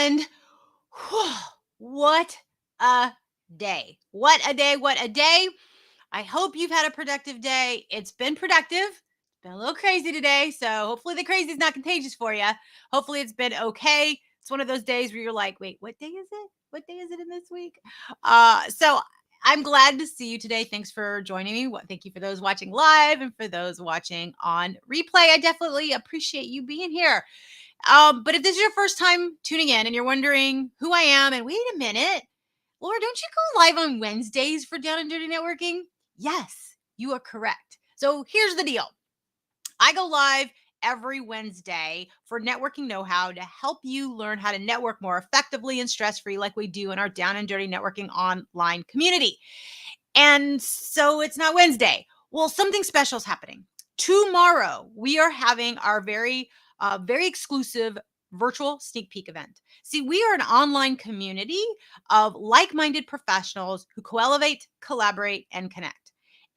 And whew, what a day. What a day. What a day. I hope you've had a productive day. It's been productive. It's been a little crazy today. So hopefully the crazy is not contagious for you. Hopefully it's been okay. It's one of those days where you're like, wait, what day is it? What day is it in this week? So I'm glad to see you today. Thanks for joining me. Thank you for those watching live and for those watching on replay. I definitely appreciate you being here. But if this is your first time tuning in and you're wondering who I am, and wait a minute, Laura, don't you go live on Wednesdays for Down and Dirty Networking? Yes, you are correct. So here's the deal. I go live every Wednesday for networking know-how to help you learn how to network more effectively and stress-free like we do in our Down and Dirty Networking online community. And so it's not Wednesday. Well, something special is happening. Tomorrow, we are having our very exclusive virtual sneak peek event. See, we are an online community of like-minded professionals who co-elevate, collaborate, and connect.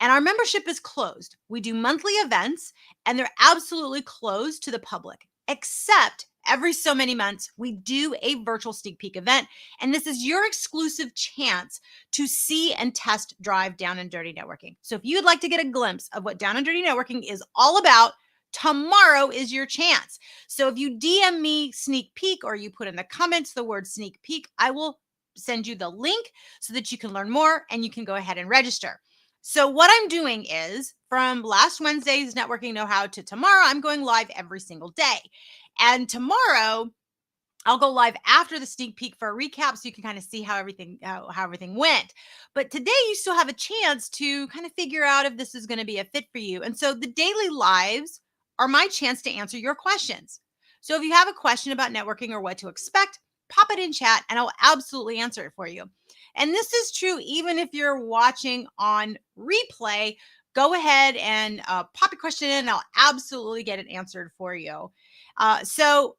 And our membership is closed. We do monthly events, and they're absolutely closed to the public, except every so many months, we do a virtual sneak peek event. And this is your exclusive chance to see and test drive Down and Dirty Networking. So if you'd like to get a glimpse of what Down and Dirty Networking is all about, tomorrow is your chance. So if you DM me sneak peek or you put in the comments the word sneak peek, I will send you the link so that you can learn more and you can go ahead and register. So what I'm doing is from last Wednesday's networking know-how to tomorrow, I'm going live every single day. And tomorrow, I'll go live after the sneak peek for a recap so you can kind of see how everything went. But today you still have a chance to kind of figure out if this is going to be a fit for you. And so the daily lives are my chance to answer your questions. So if you have a question about networking or what to expect, pop it in chat and I'll absolutely answer it for you. And this is true even if you're watching on replay. Go ahead and pop your question in and I'll absolutely get it answered for you. So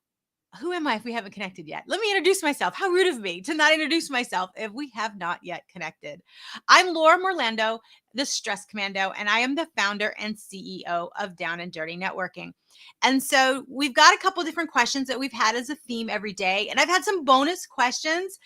who am I if we haven't connected yet? Let me introduce myself. How rude of me to not introduce myself if we have not yet connected. I'm Laura Morlando, the Stress Commando, and I am the founder and CEO of Down and Dirty Networking. And so we've got a couple different questions that we've had as a theme every day. And I've had some bonus questions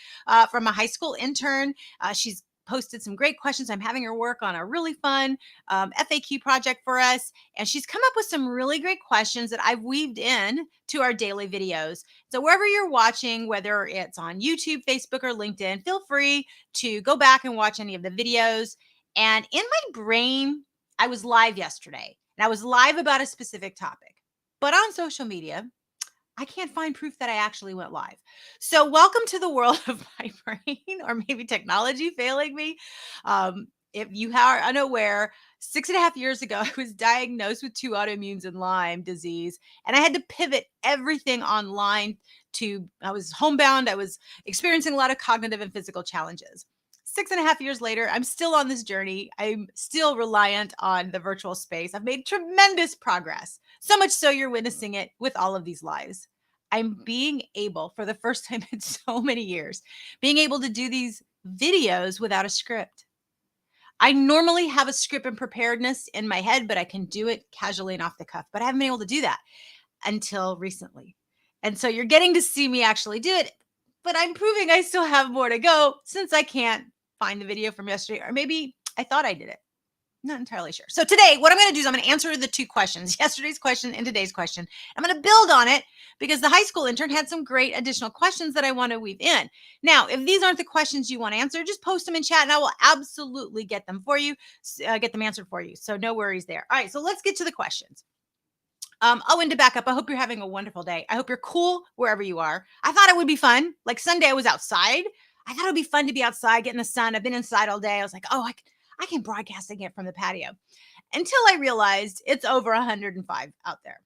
from a high school intern. She's posted some great questions. I'm having her work on a really fun FAQ project for us. And she's come up with some really great questions that I've weaved in to our daily videos. So wherever you're watching, whether it's on YouTube, Facebook, or LinkedIn, feel free to go back and watch any of the videos. And in my brain, I was live yesterday and I was live about a specific topic. But on social media, I can't find proof that I actually went live. So welcome to the world of my brain, or maybe technology failing me. If you are unaware, 6.5 years ago, I was diagnosed with 2 autoimmunes and Lyme disease, and I had to pivot everything online I was homebound. I was experiencing a lot of cognitive and physical challenges. 6.5 years later, I'm still on this journey. I'm still reliant on the virtual space. I've made tremendous progress, so much so you're witnessing it with all of these lives. I'm being able, for the first time in so many years, being able to do these videos without a script. I normally have a script and preparedness in my head, but I can do it casually and off the cuff. But I haven't been able to do that until recently. And so you're getting to see me actually do it, but I'm proving I still have more to go since I can't find the video from yesterday, or maybe I thought I did it. Not entirely sure. So today, what I'm going to do is I'm going to answer the 2 questions, yesterday's question and today's question. I'm going to build on it because the high school intern had some great additional questions that I want to weave in. Now, if these aren't the questions you want to answer, just post them in chat and I will absolutely get them for you, get them answered for you. So no worries there. All right, so let's get to the questions. And to back up, I hope you're having a wonderful day. I hope you're cool wherever you are. I thought it would be fun. Like Sunday, I was outside. I thought it would be fun to be outside, get in the sun. I've been inside all day. I was like, oh, I can broadcast it from the patio, until I realized it's over 105 out there.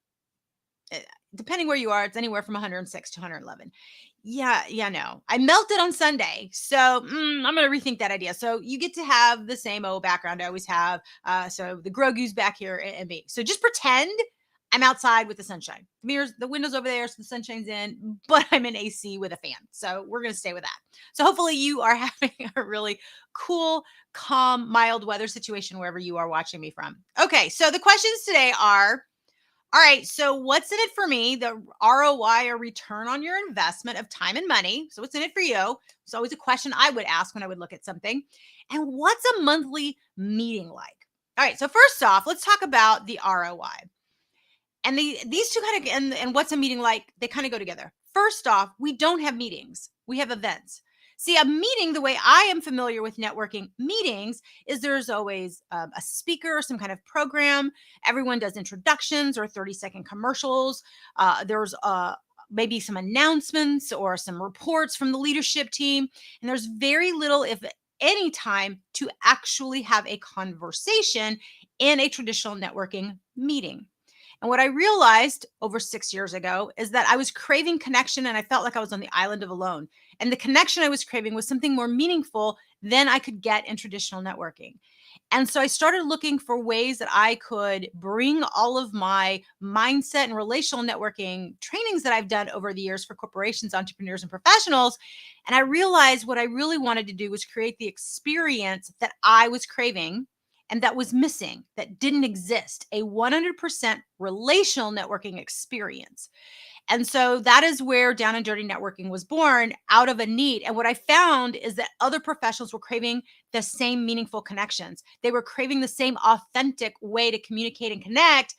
Depending where you are, it's anywhere from 106 to 111. No. I melted on Sunday. So I'm going to rethink that idea. So you get to have the same old background I always have. So the Grogu's back here and me. So just pretend I'm outside with the sunshine. The mirrors, the windows over there, so the sunshine's in, but I'm in AC with a fan. So we're going to stay with that. So hopefully you are having a really cool, calm, mild weather situation wherever you are watching me from. Okay, so the questions today are All right. So, what's in it for me? The ROI or return on your investment of time and money. So, what's in it for you? It's always a question I would ask when I would look at something. And what's a monthly meeting like? All right. So, first off, let's talk about the ROI. And these two kind of and what's a meeting like? They kind of go together. First off, we don't have meetings. We have events. See, a meeting, the way I am familiar with networking meetings, is there's always a speaker, some kind of program. Everyone does introductions or 30-second commercials. There's maybe some announcements or some reports from the leadership team. And there's very little, if any, time to actually have a conversation in a traditional networking meeting. And what I realized over 6 years ago is that I was craving connection and I felt like I was on the island of alone. And the connection I was craving was something more meaningful than I could get in traditional networking. And so I started looking for ways that I could bring all of my mindset and relational networking trainings that I've done over the years for corporations, entrepreneurs, and professionals. And I realized what I really wanted to do was create the experience that I was craving and that was missing, that didn't exist, a 100% relational networking experience. And so that is where Down and Dirty Networking was born, out of a need. And what I found is that other professionals were craving the same meaningful connections. They were craving the same authentic way to communicate and connect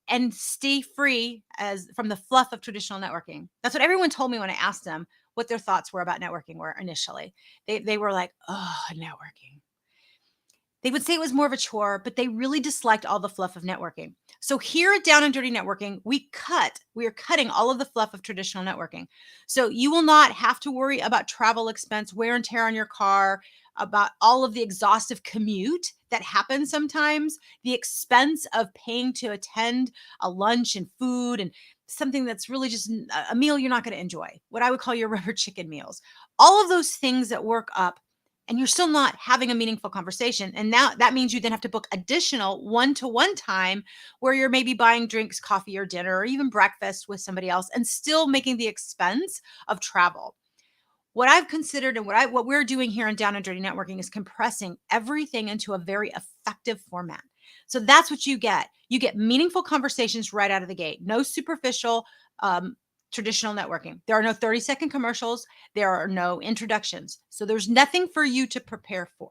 and stay free as from the fluff of traditional networking. That's what everyone told me when I asked them what their thoughts were about networking were initially. They were like, "Oh, networking." They would say it was more of a chore, but they really disliked all the fluff of networking. So here at Down and Dirty Networking, we are cutting all of the fluff of traditional networking. So you will not have to worry about travel expense, wear and tear on your car, about all of the exhaustive commute that happens sometimes, the expense of paying to attend a lunch and food and something that's really just a meal you're not going to enjoy, what I would call your rubber chicken meals. All of those things that work up and you're still not having a meaningful conversation. And now that means you then have to book additional one-to-one time where you're maybe buying drinks, coffee, or dinner, or even breakfast with somebody else and still making the expense of travel. What I've considered and what we're doing here in Down and Dirty Networking is compressing everything into a very effective format. So that's what you get. You get meaningful conversations right out of the gate. No superficial traditional networking. There are no 30-second commercials. There are no introductions. So there's nothing for you to prepare for.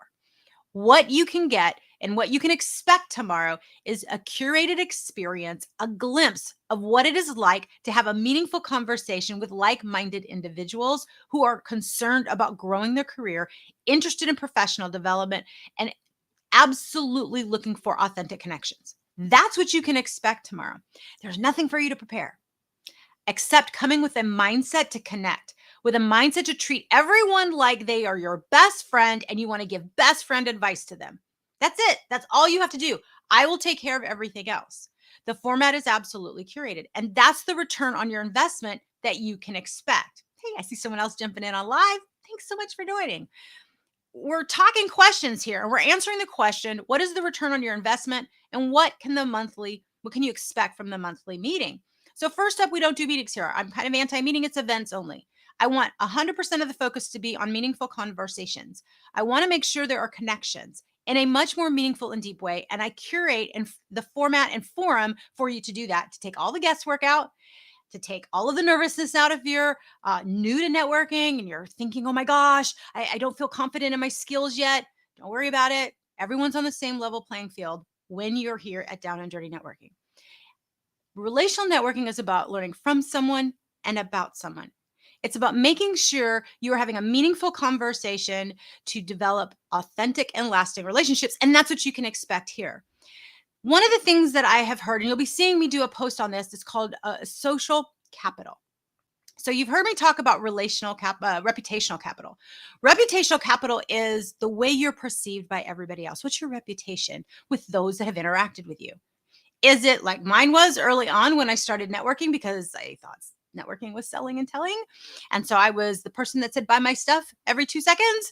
What you can get and what you can expect tomorrow is a curated experience, a glimpse of what it is like to have a meaningful conversation with like minded individuals who are concerned about growing their career, interested in professional development, and absolutely looking for authentic connections. That's what you can expect tomorrow. There's nothing for you to prepare except coming with a mindset to connect, with a mindset to treat everyone like they are your best friend and you want to give best friend advice to them. That's it. That's all you have to do. I will take care of everything else. The format is absolutely curated, and that's the return on your investment that you can expect. Hey, I see someone else jumping in on live. Thanks so much for joining. We're talking questions here and we're answering the question, what is the return on your investment and what can you expect from the monthly meeting? So first up, we don't do meetings here. I'm kind of anti-meeting, it's events only. I want 100% of the focus to be on meaningful conversations. I want to make sure there are connections in a much more meaningful and deep way. And I curate the format and forum for you to do that, to take all the guesswork out, to take all of the nervousness out of your new to networking and you're thinking, oh my gosh, I don't feel confident in my skills yet. Don't worry about it. Everyone's on the same level playing field when you're here at Down and Dirty Networking. Relational networking is about learning from someone and about someone. It's about making sure you are having a meaningful conversation to develop authentic and lasting relationships. And that's what you can expect here. One of the things that I have heard, and you'll be seeing me do a post on this, is called social capital. So you've heard me talk about reputational capital. Reputational capital is the way you're perceived by everybody else. What's your reputation with those that have interacted with you? Is it like mine was early on when I started networking because I thought networking was selling and telling? And so I was the person that said, buy my stuff every 2 seconds.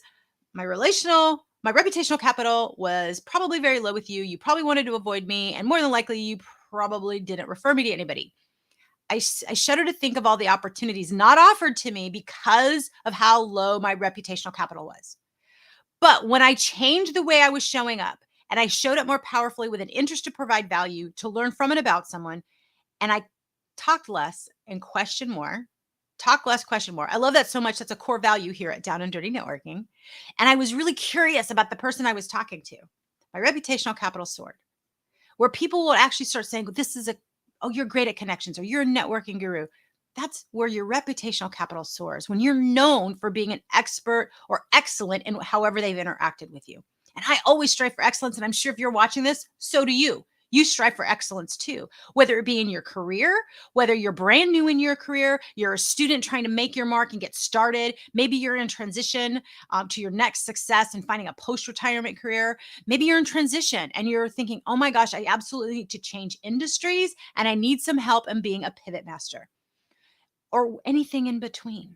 My reputational capital was probably very low with you. You probably wanted to avoid me. And more than likely, you probably didn't refer me to anybody. I shudder to think of all the opportunities not offered to me because of how low my reputational capital was. But when I changed the way I was showing up and I showed up more powerfully with an interest to provide value, to learn from and about someone, And I talked less and questioned more. Talk less, question more. I love that so much. That's a core value here at Down and Dirty Networking. And I was really curious about the person I was talking to. My reputational capital soared, where people will actually start saying, this is a, oh, you're great at connections or you're a networking guru. That's where your reputational capital soars, when you're known for being an expert or excellent in however they've interacted with you. And I always strive for excellence. And I'm sure if you're watching this, so do you. You strive for excellence too, whether it be in your career, whether you're brand new in your career, you're a student trying to make your mark and get started. Maybe you're in transition to your next success and finding a post-retirement career. Maybe you're in transition and you're thinking, oh my gosh, I absolutely need to change industries and I need some help in being a pivot master, or anything in between.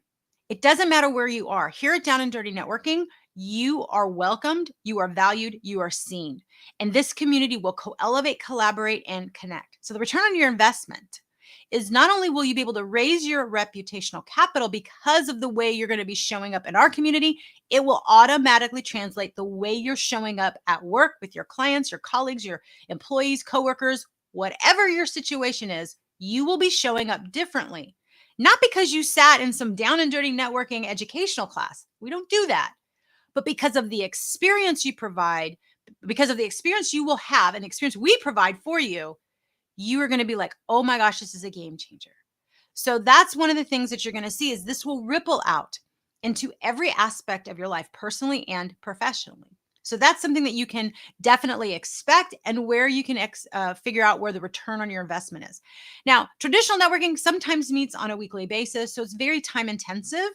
It doesn't matter where you are. Here at Down and Dirty Networking, you are welcomed, you are valued, you are seen. And this community will co-elevate, collaborate, and connect. So the return on your investment is not only will you be able to raise your reputational capital because of the way you're going to be showing up in our community, it will automatically translate the way you're showing up at work with your clients, your colleagues, your employees, coworkers, whatever your situation is, you will be showing up differently. Not because you sat in some down and dirty networking educational class. We don't do that. But because of the experience you provide, because of the experience you will have and experience we provide for you, you are going to be like, oh my gosh, this is a game changer. So that's one of the things that you're going to see is this will ripple out into every aspect of your life, personally and professionally. So that's something that you can definitely expect and where you can figure out where the return on your investment is. Now, traditional networking sometimes meets on a weekly basis, so it's very time intensive.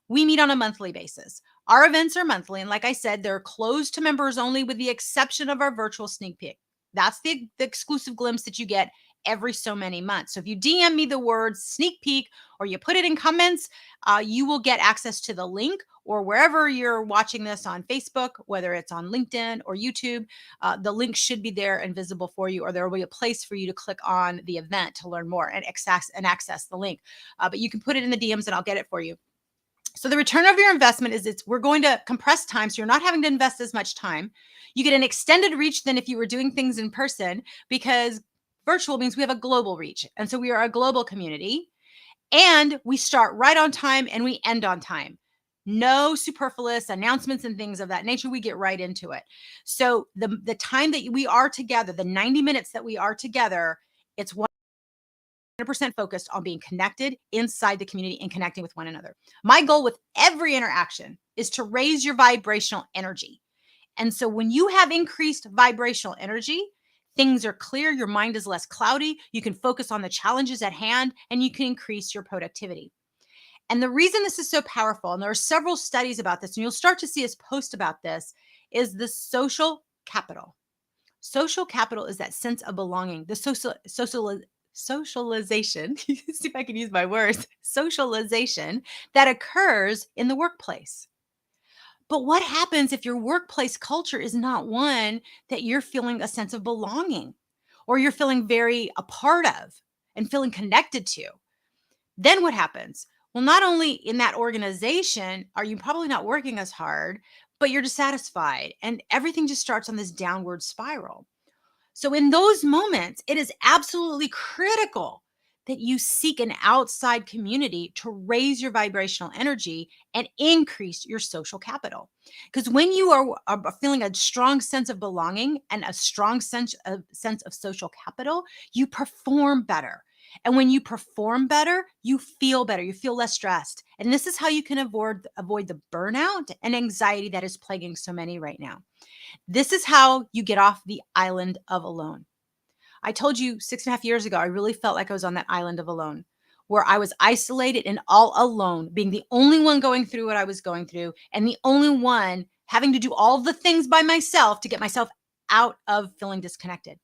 We meet on a monthly basis. Our events are monthly. And like I said, they're closed to members only with the exception of our virtual sneak peek. That's the exclusive glimpse that you get every so many months. So if you DM me the words sneak peek or you put it in comments, you will get access to the link, or wherever you're watching this on Facebook, whether it's on LinkedIn or YouTube, the link should be there and visible for you, or there will be a place for you to click on the event to learn more and access the link. But you can put it in the DMs and I'll get it for you. So the return of your investment is we're going to compress time. So you're not having to invest as much time. You get an extended reach than if you were doing things in person, because virtual means we have a global reach. And so we are a global community, and we start right on time and we end on time. No superfluous announcements and things of that nature. We get right into it. So the time that we are together, the 90 minutes that we are together, it's 100% focused on being connected inside the community and connecting with one another. My goal with every interaction is to raise your vibrational energy. And so when you have increased vibrational energy, things are clear, your mind is less cloudy, you can focus on the challenges at hand, and you can increase your productivity. And the reason this is so powerful, and there are several studies about this, and you'll start to see us post about this, is the social capital. Social capital is that sense of belonging, the socialization, see if I can use my words, socialization that occurs in the workplace. But what happens if your workplace culture is not one that you're feeling a sense of belonging, or you're feeling very a part of and feeling connected to? Then what happens? Well, not only in that organization are you probably not working as hard, but you're dissatisfied and everything just starts on this downward spiral. So in those moments, it is absolutely critical that you seek an outside community to raise your vibrational energy and increase your social capital. Because when you are feeling a strong sense of belonging and a strong sense of social capital, you perform better. And when you perform better, you feel better, you feel less stressed. And this is how you can avoid the burnout and anxiety that is plaguing so many right now. This is how you get off the island of alone. I told you 6.5 years ago, I really felt like I was on that island of alone, where I was isolated and all alone, being the only one going through what I was going through and the only one having to do all the things by myself to get myself out of feeling disconnected.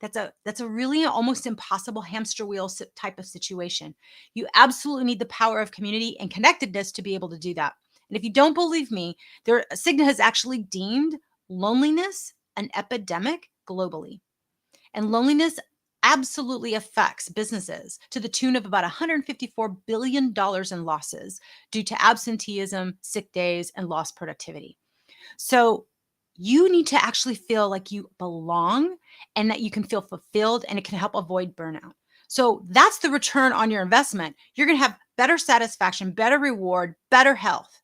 That's a really almost impossible hamster wheel type of situation. You absolutely need the power of community and connectedness to be able to do that. And if you don't believe me, Cigna has actually deemed loneliness an epidemic globally. And loneliness absolutely affects businesses to the tune of about $154 billion in losses due to absenteeism, sick days, and lost productivity. So you need to actually feel like you belong and that you can feel fulfilled, and it can help avoid burnout. So that's the return on your investment. You're going to have better satisfaction, better reward, better health,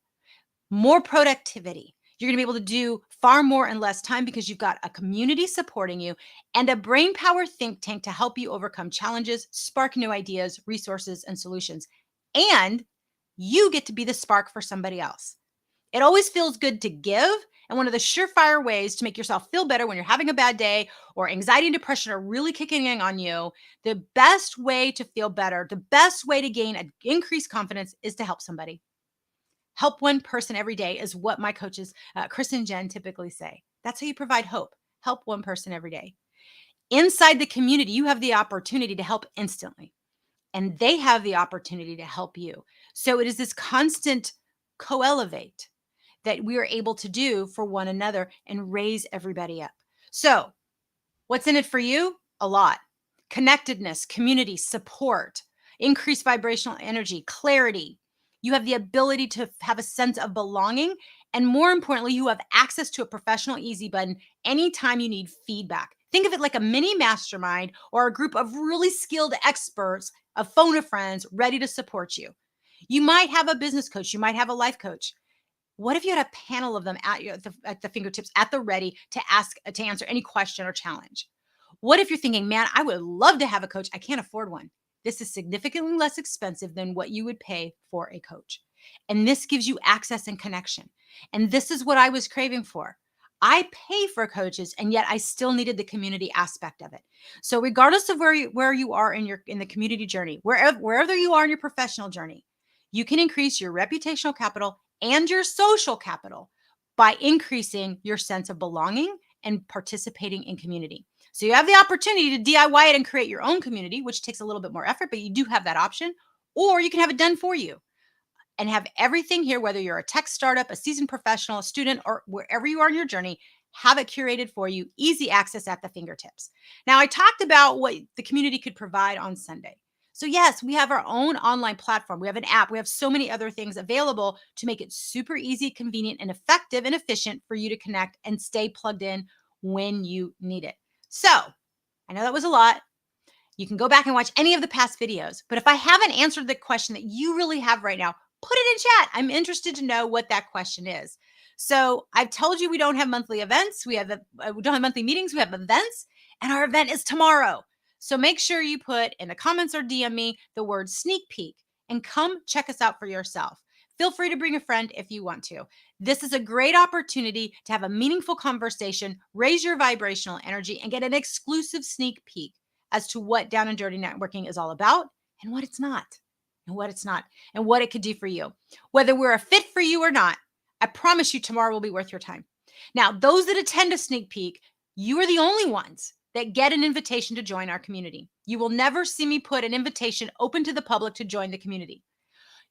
more productivity. You're going to be able to do far more in less time because you've got a community supporting you and a brain power think tank to help you overcome challenges, spark new ideas, resources, and solutions. And you get to be the spark for somebody else. It always feels good to give. And one of the surefire ways to make yourself feel better when you're having a bad day or anxiety and depression are really kicking in on you, the best way to feel better, the best way to gain an increased confidence is to help somebody. Help one person every day is what my coaches, Chris and Jen, typically say. That's how you provide hope. Help one person every day. Inside the community, you have the opportunity to help instantly, and they have the opportunity to help you. So it is this constant co elevate that we are able to do for one another and raise everybody up. So, what's in it for you? A lot. Connectedness, community, support, increased vibrational energy, clarity. You have the ability to have a sense of belonging. And more importantly, you have access to a professional easy button anytime you need feedback. Think of it like a mini mastermind or a group of really skilled experts, a phone of friends ready to support you. You might have a business coach, you might have a life coach. What if you had a panel of them at the fingertips, at the ready to ask to answer any question or challenge? What if you're thinking, man, I would love to have a coach. I can't afford one. This is significantly less expensive than what you would pay for a coach. And this gives you access and connection. And this is what I was craving for. I pay for coaches, and yet I still needed the community aspect of it. So regardless of where you are in the community journey, wherever you are in your professional journey, you can increase your reputational capital and your social capital by increasing your sense of belonging and participating in community. So you have the opportunity to DIY it and create your own community, which takes a little bit more effort, but you do have that option. Or you can have it done for you and have everything here, whether you're a tech startup, a seasoned professional, a student, or wherever you are in your journey, have it curated for you, easy access at the fingertips. Now, I talked about what the community could provide on Sunday. So, yes, we have our own online platform. We have an app. We have so many other things available to make it super easy, convenient, and effective and efficient for you to connect and stay plugged in when you need it. So, I know that was a lot. You can go back and watch any of the past videos. But if I haven't answered the question that you really have right now, put it in chat. I'm interested to know what that question is. So I've told you we don't have monthly events. We don't have monthly meetings. We have events, and our event is tomorrow. So make sure you put in the comments or DM me the word sneak peek and come check us out for yourself. Feel free to bring a friend if you want to. This is a great opportunity to have a meaningful conversation, raise your vibrational energy, and get an exclusive sneak peek as to what Down and Dirty Networking is all about and what it's not, and what it's not, and what it could do for you. Whether we're a fit for you or not, I promise you tomorrow will be worth your time. Now, those that attend a sneak peek, you are the only ones that get an invitation to join our community. You will never see me put an invitation open to the public to join the community.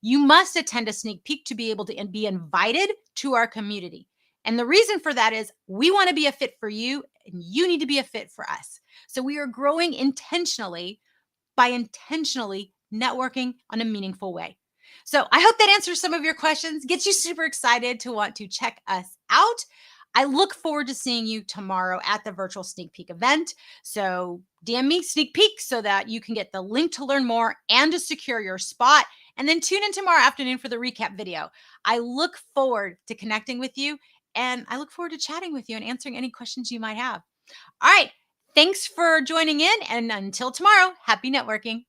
You must attend a sneak peek to be able to be invited to our community. And the reason for that is we want to be a fit for you, and you need to be a fit for us. So we are growing intentionally by intentionally networking on a meaningful way. So I hope that answers some of your questions, gets you super excited to want to check us out. I look forward to seeing you tomorrow at the virtual sneak peek event. So DM me sneak peek so that you can get the link to learn more and to secure your spot. And then tune in tomorrow afternoon for the recap video. I look forward to connecting with you, and I look forward to chatting with you and answering any questions you might have. All right. Thanks for joining in. And until tomorrow, happy networking.